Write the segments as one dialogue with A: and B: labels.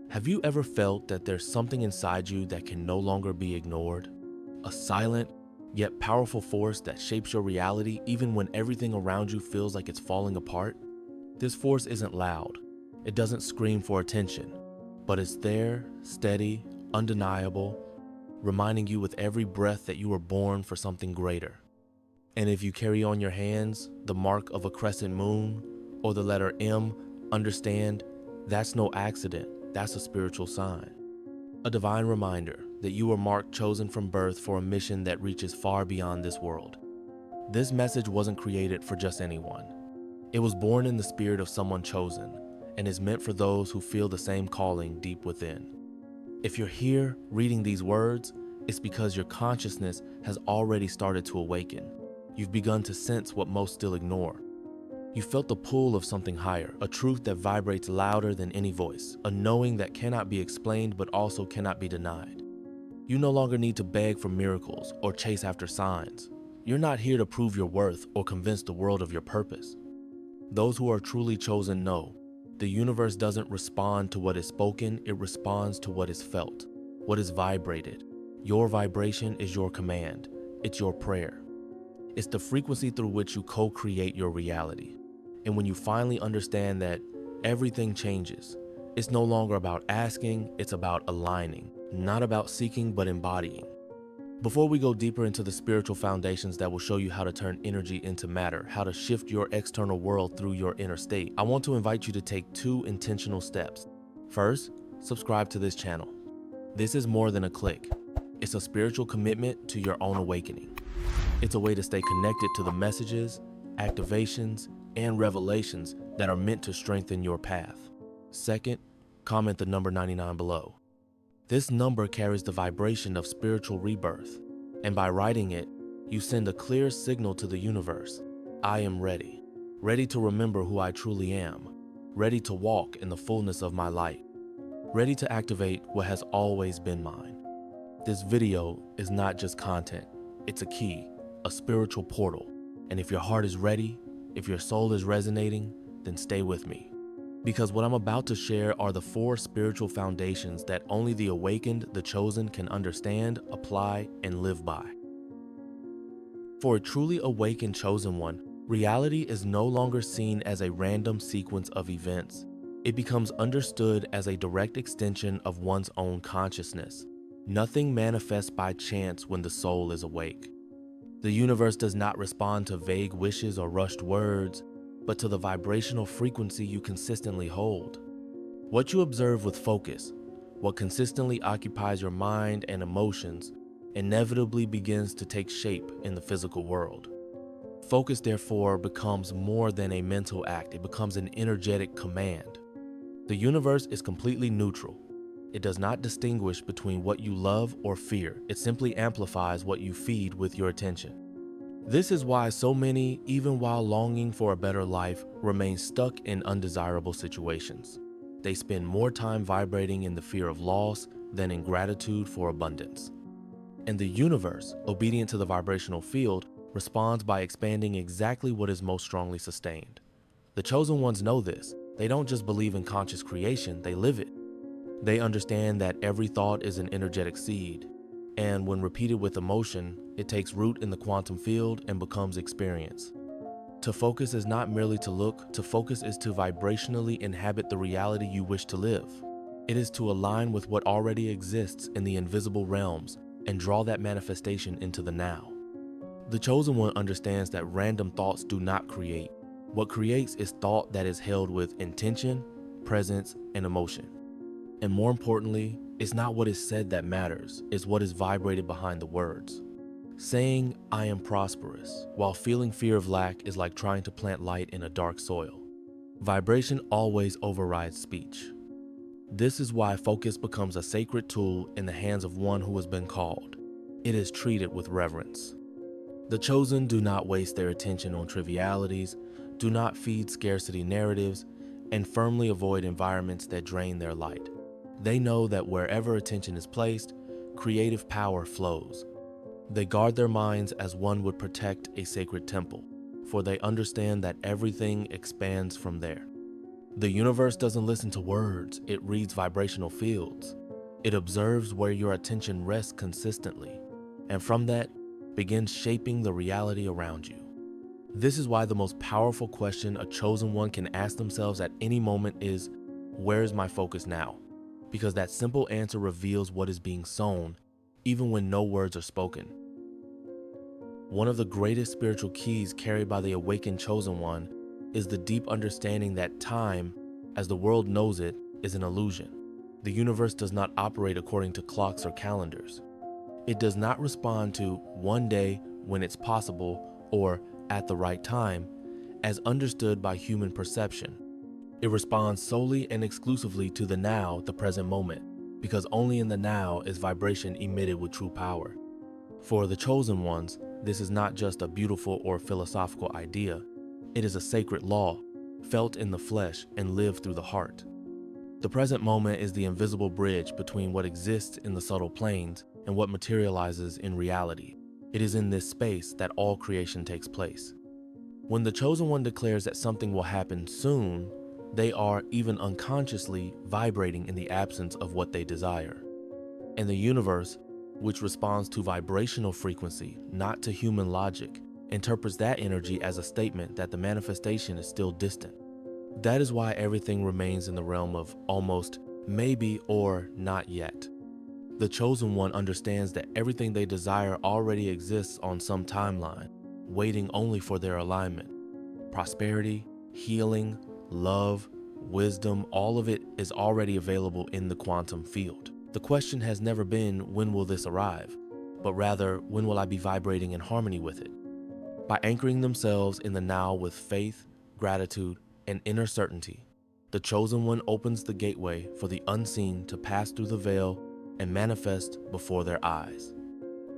A: Have you ever felt that there's something inside you that can no longer be ignored? A silent, yet powerful force that shapes your reality even when everything around you feels like it's falling apart? This force isn't loud. It doesn't scream for attention, but it's there, steady, undeniable, reminding you with every breath that you were born for something greater. And if you carry on your hands the mark of a crescent moon or the letter M, understand that's no accident. That's a spiritual sign. A divine reminder that you were marked, chosen from birth for a mission that reaches far beyond this world. This message wasn't created for just anyone. It was born in the spirit of someone chosen and is meant for those who feel the same calling deep within. If you're here reading these words, it's because your consciousness has already started to awaken. You've begun to sense what most still ignore. You felt the pull of something higher, a truth that vibrates louder than any voice, a knowing that cannot be explained but also cannot be denied. You no longer need to beg for miracles or chase after signs. You're not here to prove your worth or convince the world of your purpose. Those who are truly chosen know the universe doesn't respond to what is spoken, it responds to what is felt, what is vibrated. Your vibration is your command. It's your prayer. It's the frequency through which you co-create your reality. And when you finally understand that everything changes, it's no longer about asking, it's about aligning, not about seeking, but embodying. Before we go deeper into the spiritual foundations that will show you how to turn energy into matter, how to shift your external world through your inner state, I want to invite you to take 2 intentional steps. First, subscribe to this channel. This is more than a click. It's a spiritual commitment to your own awakening. It's a way to stay connected to the messages, activations, and revelations that are meant to strengthen your path. Second, comment the number 99 below. This number carries the vibration of spiritual rebirth, and by writing it, you send a clear signal to the universe. I am ready, ready to remember who I truly am, ready to walk in the fullness of my light, ready to activate what has always been mine. This video is not just content, it's a key, a spiritual portal, and if your heart is ready, if your soul is resonating, then stay with me. Because what I'm about to share are the 4 spiritual foundations that only the awakened, the chosen, can understand, apply, and live by. For a truly awakened chosen one, reality is no longer seen as a random sequence of events. It becomes understood as a direct extension of one's own consciousness. Nothing manifests by chance when the soul is awake. The universe does not respond to vague wishes or rushed words, but to the vibrational frequency you consistently hold. What you observe with focus, what consistently occupies your mind and emotions, inevitably begins to take shape in the physical world. Focus, therefore, becomes more than a mental act. It becomes an energetic command. The universe is completely neutral. It does not distinguish between what you love or fear. It simply amplifies what you feed with your attention. This is why so many, even while longing for a better life, remain stuck in undesirable situations. They spend more time vibrating in the fear of loss than in gratitude for abundance. And the universe, obedient to the vibrational field, responds by expanding exactly what is most strongly sustained. The chosen ones know this. They don't just believe in conscious creation, they live it. They understand that every thought is an energetic seed, and when repeated with emotion, it takes root in the quantum field and becomes experience. To focus is not merely to look, to focus is to vibrationally inhabit the reality you wish to live. It is to align with what already exists in the invisible realms and draw that manifestation into the now. The chosen one understands that random thoughts do not create. What creates is thought that is held with intention, presence, and emotion. And more importantly, it's not what is said that matters, it's what is vibrated behind the words. Saying, I am prosperous, while feeling fear of lack is like trying to plant light in a dark soil. Vibration always overrides speech. This is why focus becomes a sacred tool in the hands of one who has been called. It is treated with reverence. The chosen do not waste their attention on trivialities, do not feed scarcity narratives, and firmly avoid environments that drain their light. They know that wherever attention is placed, creative power flows. They guard their minds as one would protect a sacred temple, for they understand that everything expands from there. The universe doesn't listen to words, it reads vibrational fields. It observes where your attention rests consistently, and from that, begins shaping the reality around you. This is why the most powerful question a chosen one can ask themselves at any moment is, where is my focus now? Because that simple answer reveals what is being sown, even when no words are spoken. One of the greatest spiritual keys carried by the awakened chosen one is the deep understanding that time, as the world knows it, is an illusion. The universe does not operate according to clocks or calendars. It does not respond to one day when it's possible or at the right time, as understood by human perception. It responds solely and exclusively to the now, the present moment, because only in the now is vibration emitted with true power. For the chosen ones, this is not just a beautiful or philosophical idea. It is a sacred law, felt in the flesh and lived through the heart. The present moment is the invisible bridge between what exists in the subtle planes and what materializes in reality. It is in this space that all creation takes place. When the chosen one declares that something will happen soon, they are, even unconsciously, vibrating in the absence of what they desire. And the universe, which responds to vibrational frequency, not to human logic, interprets that energy as a statement that the manifestation is still distant. That is why everything remains in the realm of almost, maybe, or not yet. The chosen one understands that everything they desire already exists on some timeline, waiting only for their alignment. Prosperity, healing, love, wisdom, all of it is already available in the quantum field. The question has never been, when will this arrive? But rather, when will I be vibrating in harmony with it? By anchoring themselves in the now with faith, gratitude, and inner certainty, the chosen one opens the gateway for the unseen to pass through the veil and manifest before their eyes.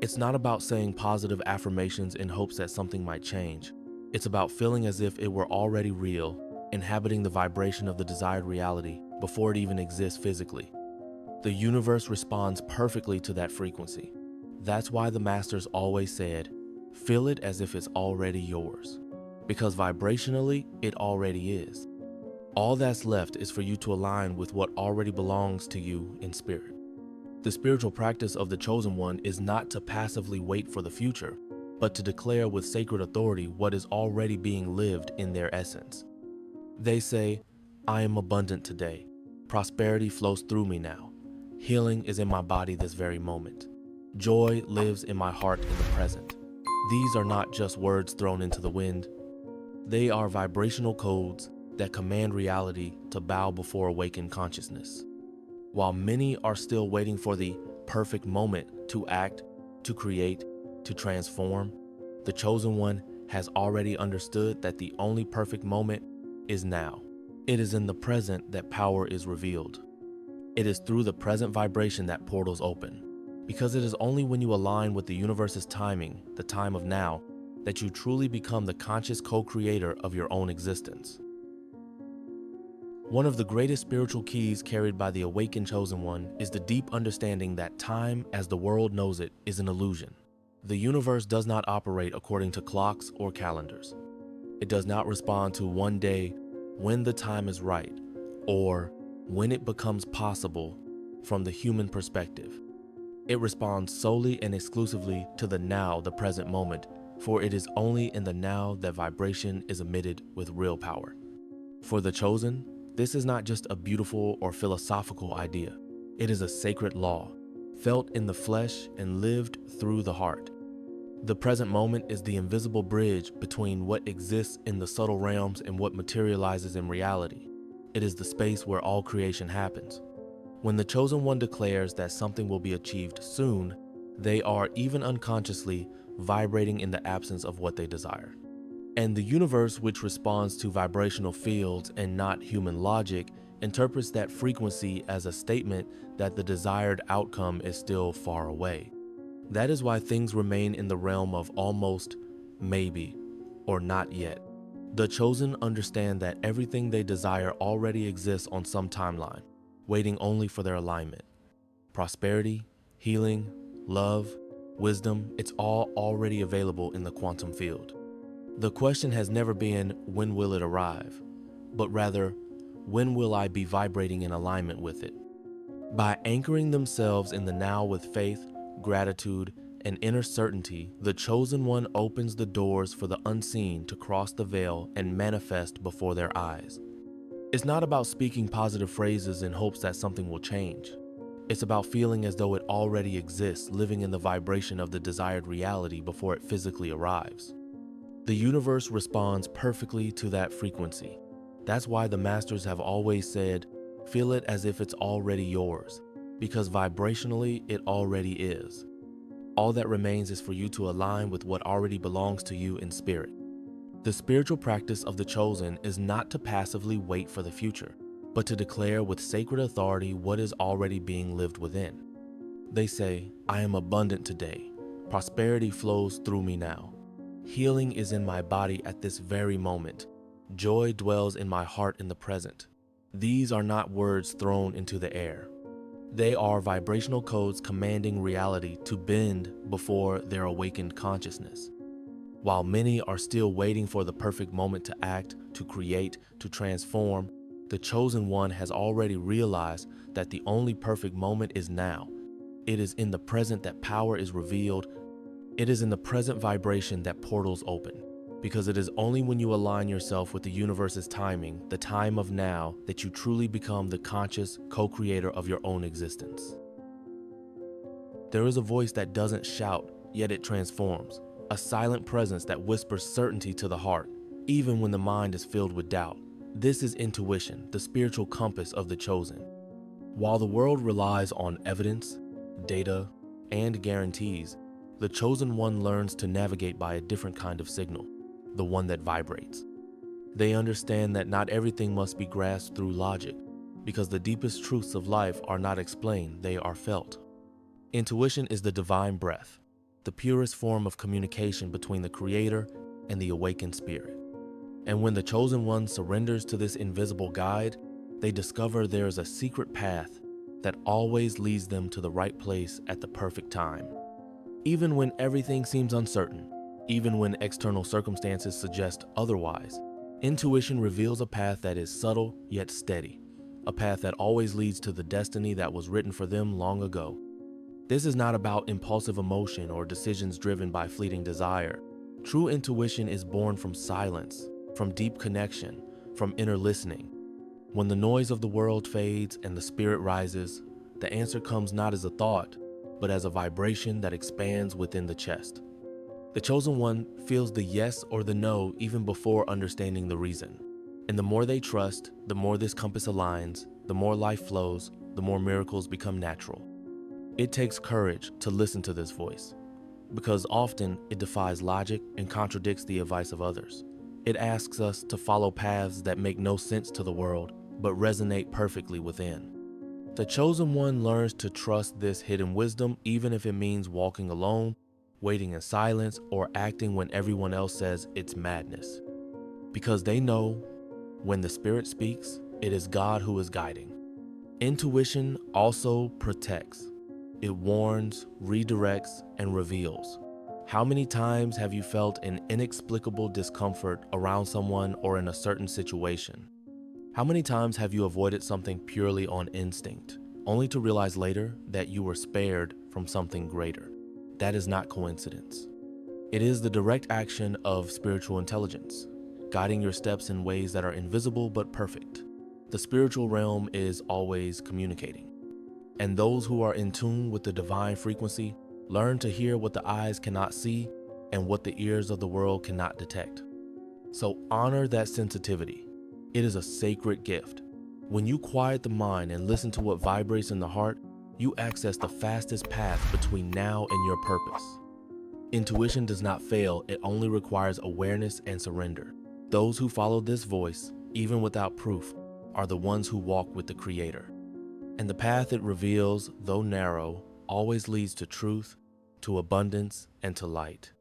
A: It's not about saying positive affirmations in hopes that something might change. It's about feeling as if it were already real, inhabiting the vibration of the desired reality before it even exists physically. The universe responds perfectly to that frequency. That's why the masters always said, feel it as if it's already yours. Because vibrationally, it already is. All that's left is for you to align with what already belongs to you in spirit. The spiritual practice of the chosen one is not to passively wait for the future, but to declare with sacred authority what is already being lived in their essence. They say, I am abundant today. Prosperity flows through me now. Healing is in my body this very moment. Joy lives in my heart in the present. These are not just words thrown into the wind. They are vibrational codes that command reality to bow before awakened consciousness. While many are still waiting for the perfect moment to act, to create, to transform, the chosen one has already understood that the only perfect moment is now. It is in the present that power is revealed. It is through the present vibration that portals open, because it is only when you align with the universe's timing, the time of now, that you truly become the conscious co-creator of your own existence. One of the greatest spiritual keys carried by the awakened chosen one is the deep understanding that time, as the world knows it, is an illusion. The universe does not operate according to clocks or calendars. It does not respond to one day when the time is right, or when it becomes possible from the human perspective. It responds solely and exclusively to the now, the present moment, for it is only in the now that vibration is emitted with real power. For the chosen, this is not just a beautiful or philosophical idea. It is a sacred law, felt in the flesh and lived through the heart. The present moment is the invisible bridge between what exists in the subtle realms and what materializes in reality. It is the space where all creation happens. When the chosen one declares that something will be achieved soon, they are, even unconsciously, vibrating in the absence of what they desire. And the universe, which responds to vibrational fields and not human logic, interprets that frequency as a statement that the desired outcome is still far away. That is why things remain in the realm of almost, maybe, or not yet. The chosen understand that everything they desire already exists on some timeline, waiting only for their alignment. Prosperity, healing, love, wisdom, it's all already available in the quantum field. The question has never been, when will it arrive? But rather, When will I be vibrating in alignment with it? By anchoring themselves in the now with faith, gratitude, and inner certainty, the chosen one opens the doors for the unseen to cross the veil and manifest before their eyes. It's not about speaking positive phrases in hopes that something will change. It's about feeling as though it already exists, living in the vibration of the desired reality before it physically arrives. The universe responds perfectly to that frequency. That's why the masters have always said, feel it as if it's already yours, because vibrationally it already is. All that remains is for you to align with what already belongs to you in spirit. The spiritual practice of the chosen is not to passively wait for the future, but to declare with sacred authority what is already being lived within. They say, I am abundant today. Prosperity flows through me now. Healing is in my body at this very moment. Joy dwells in my heart in the present. These are not words thrown into the air. They are vibrational codes commanding reality to bend before their awakened consciousness. While many are still waiting for the perfect moment to act, to create, to transform, the chosen one has already realized that the only perfect moment is now. It is in the present that power is revealed. It is in the present vibration that portals open, because it is only when you align yourself with the universe's timing, the time of now, that you truly become the conscious co-creator of your own existence. There is a voice that doesn't shout, yet it transforms. A silent presence that whispers certainty to the heart, even when the mind is filled with doubt. This is intuition, the spiritual compass of the chosen. While the world relies on evidence, data, and guarantees, the chosen one learns to navigate by a different kind of signal, the one that vibrates. They understand that not everything must be grasped through logic, because the deepest truths of life are not explained, they are felt. Intuition is the divine breath, the purest form of communication between the Creator and the awakened spirit. And when the chosen one surrenders to this invisible guide, they discover there is a secret path that always leads them to the right place at the perfect time. Even when everything seems uncertain, even when external circumstances suggest otherwise, intuition reveals a path that is subtle yet steady, a path that always leads to the destiny that was written for them long ago. This is not about impulsive emotion or decisions driven by fleeting desire. True intuition is born from silence, from deep connection, from inner listening. When the noise of the world fades and the spirit rises, the answer comes not as a thought, but as a vibration that expands within the chest. The chosen one feels the yes or the no even before understanding the reason. And the more they trust, the more this compass aligns, the more life flows, the more miracles become natural. It takes courage to listen to this voice, because often it defies logic and contradicts the advice of others. It asks us to follow paths that make no sense to the world, but resonate perfectly within. The chosen one learns to trust this hidden wisdom even if it means walking alone, waiting in silence, or acting when everyone else says it's madness. Because they know when the Spirit speaks, it is God who is guiding. Intuition also protects. It warns, redirects, and reveals. How many times have you felt an inexplicable discomfort around someone or in a certain situation? How many times have you avoided something purely on instinct, only to realize later that you were spared from something greater? That is not coincidence. It is the direct action of spiritual intelligence, guiding your steps in ways that are invisible but perfect. The spiritual realm is always communicating. And those who are in tune with the divine frequency learn to hear what the eyes cannot see and what the ears of the world cannot detect. So honor that sensitivity. It is a sacred gift. When you quiet the mind and listen to what vibrates in the heart, you access the fastest path between now and your purpose. Intuition does not fail, it only requires awareness and surrender. Those who follow this voice, even without proof, are the ones who walk with the Creator. And the path it reveals, though narrow, always leads to truth, to abundance, and to light.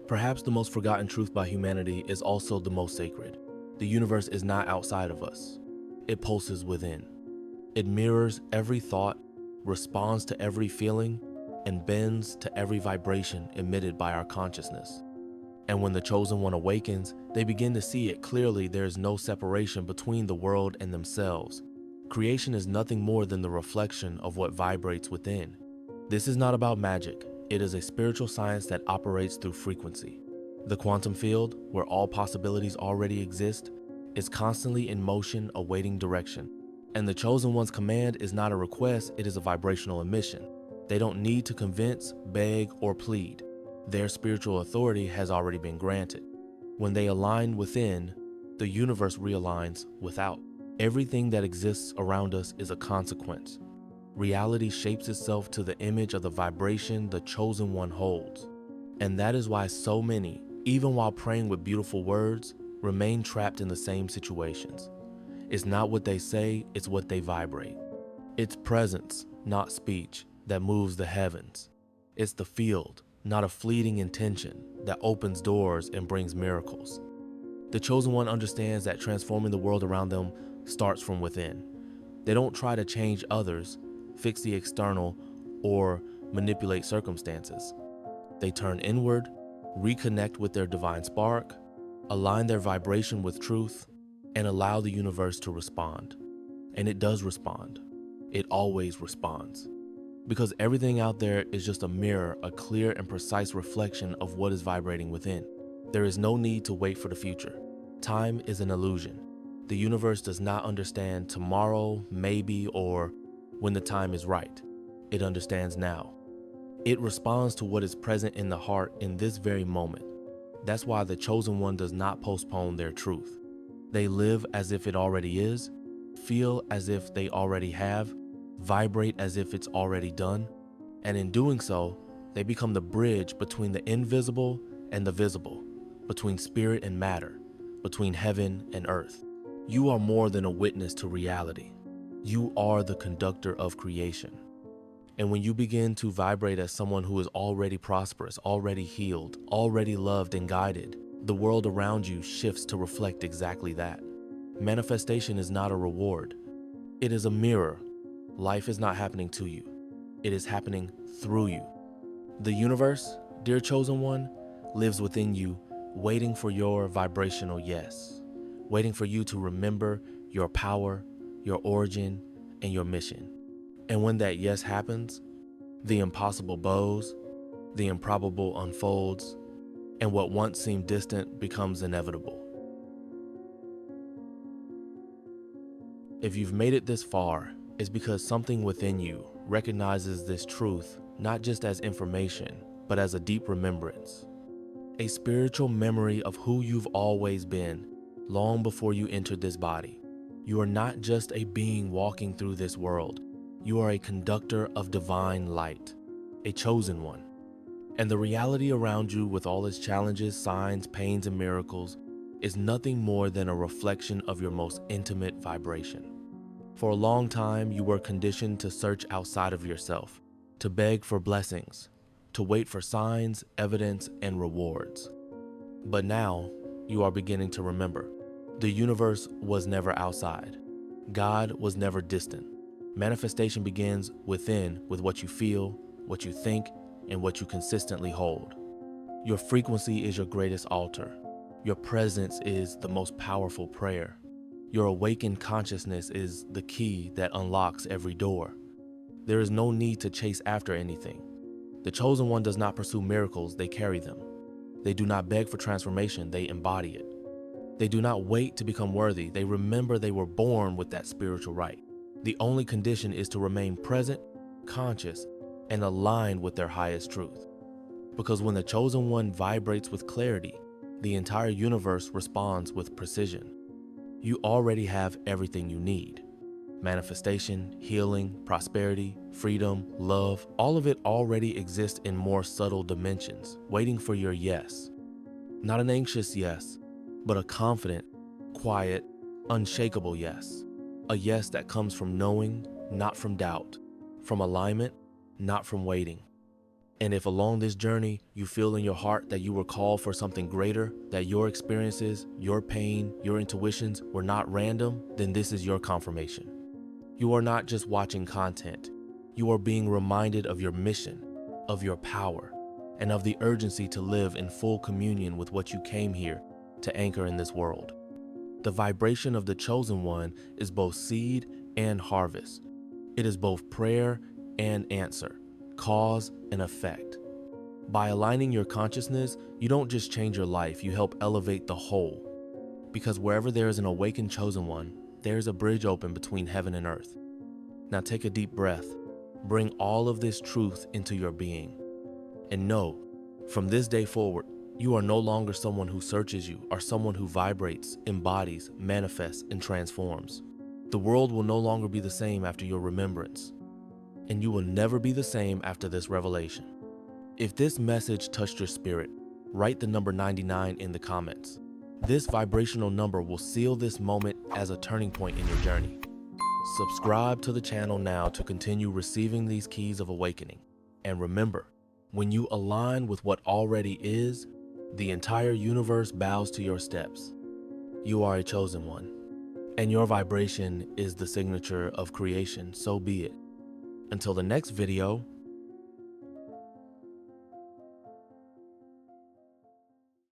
A: Perhaps the most forgotten truth by humanity is also the most sacred. The universe is not outside of us. It pulses within. It mirrors every thought, responds to every feeling, and bends to every vibration emitted by our consciousness. And when the chosen one awakens, they begin to see it clearly. There is no separation between the world and themselves. Creation is nothing more than the reflection of what vibrates within. This is not about magic. It is a spiritual science that operates through frequency. The quantum field, where all possibilities already exist, is constantly in motion, awaiting direction. And the chosen one's command is not a request, it is a vibrational emission. They don't need to convince, beg, or plead. Their spiritual authority has already been granted. When they align within, the universe realigns without. Everything that exists around us is a consequence. Reality shapes itself to the image of the vibration the chosen one holds. And that is why so many, even while praying with beautiful words, remain trapped in the same situations. It's not what they say, it's what they vibrate. It's presence, not speech, that moves the heavens. It's the field, not a fleeting intention, that opens doors and brings miracles. The chosen one understands that transforming the world around them starts from within. They don't try to change others, fix the external, or manipulate circumstances. They turn inward, reconnect with their divine spark, align their vibration with truth, and allow the universe to respond. And it does respond. It always responds. Because everything out there is just a mirror, a clear and precise reflection of what is vibrating within. There is no need to wait for the future. Time is an illusion. The universe does not understand tomorrow, maybe, or when the time is right. It understands now. It responds to what is present in the heart in this very moment. That's why the chosen one does not postpone their truth. They live as if it already is, feel as if they already have, vibrate as if it's already done, and in doing so, they become the bridge between the invisible and the visible, between spirit and matter, between heaven and earth. You are more than a witness to reality. You are the conductor of creation. And when you begin to vibrate as someone who is already prosperous, already healed, already loved and guided, the world around you shifts to reflect exactly that. Manifestation is not a reward. It is a mirror. Life is not happening to you. It is happening through you. The universe, dear chosen one, lives within you, waiting for your vibrational yes, waiting for you to remember your power, your origin, and your mission. And when that yes happens, the impossible bows, the improbable unfolds, and what once seemed distant becomes inevitable. If you've made it this far, it's because something within you recognizes this truth not just as information, but as a deep remembrance. A spiritual memory of who you've always been, long before you entered this body. You are not just a being walking through this world. You are a conductor of divine light, a chosen one. And the reality around you, with all its challenges, signs, pains, and miracles, is nothing more than a reflection of your most intimate vibration. For a long time, you were conditioned to search outside of yourself, to beg for blessings, to wait for signs, evidence, and rewards. But now, you are beginning to remember. The universe was never outside. God was never distant. Manifestation begins within, with what you feel, what you think, and what you consistently hold. Your frequency is your greatest altar. Your presence is the most powerful prayer. Your awakened consciousness is the key that unlocks every door. There is no need to chase after anything. The chosen one does not pursue miracles, they carry them. They do not beg for transformation, they embody it. They do not wait to become worthy, they remember they were born with that spiritual right. The only condition is to remain present, conscious, and aligned with their highest truth. Because when the chosen one vibrates with clarity, the entire universe responds with precision. You already have everything you need. Manifestation, healing, prosperity, freedom, love, all of it already exists in more subtle dimensions, waiting for your yes. Not an anxious yes, but a confident, quiet, unshakable yes. A yes that comes from knowing, not from doubt, from alignment, not from waiting. And if along this journey you feel in your heart that you were called for something greater, that your experiences, your pain, your intuitions were not random, then this is your confirmation. You are not just watching content. You are being reminded of your mission, of your power, and of the urgency to live in full communion with what you came here to anchor in this world. The vibration of the chosen one is both seed and harvest. It is both prayer and answer, cause and effect. By aligning your consciousness, you don't just change your life, you help elevate the whole. Because wherever there is an awakened chosen one, there is a bridge open between heaven and earth. Now take a deep breath. Bring all of this truth into your being. And know, from this day forward, you are no longer someone who searches, you are someone who vibrates, embodies, manifests, and transforms. The world will no longer be the same after your remembrance, and you will never be the same after this revelation. If this message touched your spirit, write the number 99 in the comments. This vibrational number will seal this moment as a turning point in your journey. Subscribe to the channel now to continue receiving these keys of awakening. And remember, when you align with what already is, the entire universe bows to your steps. You are a chosen one, and your vibration is the signature of creation, so be it. Until the next video,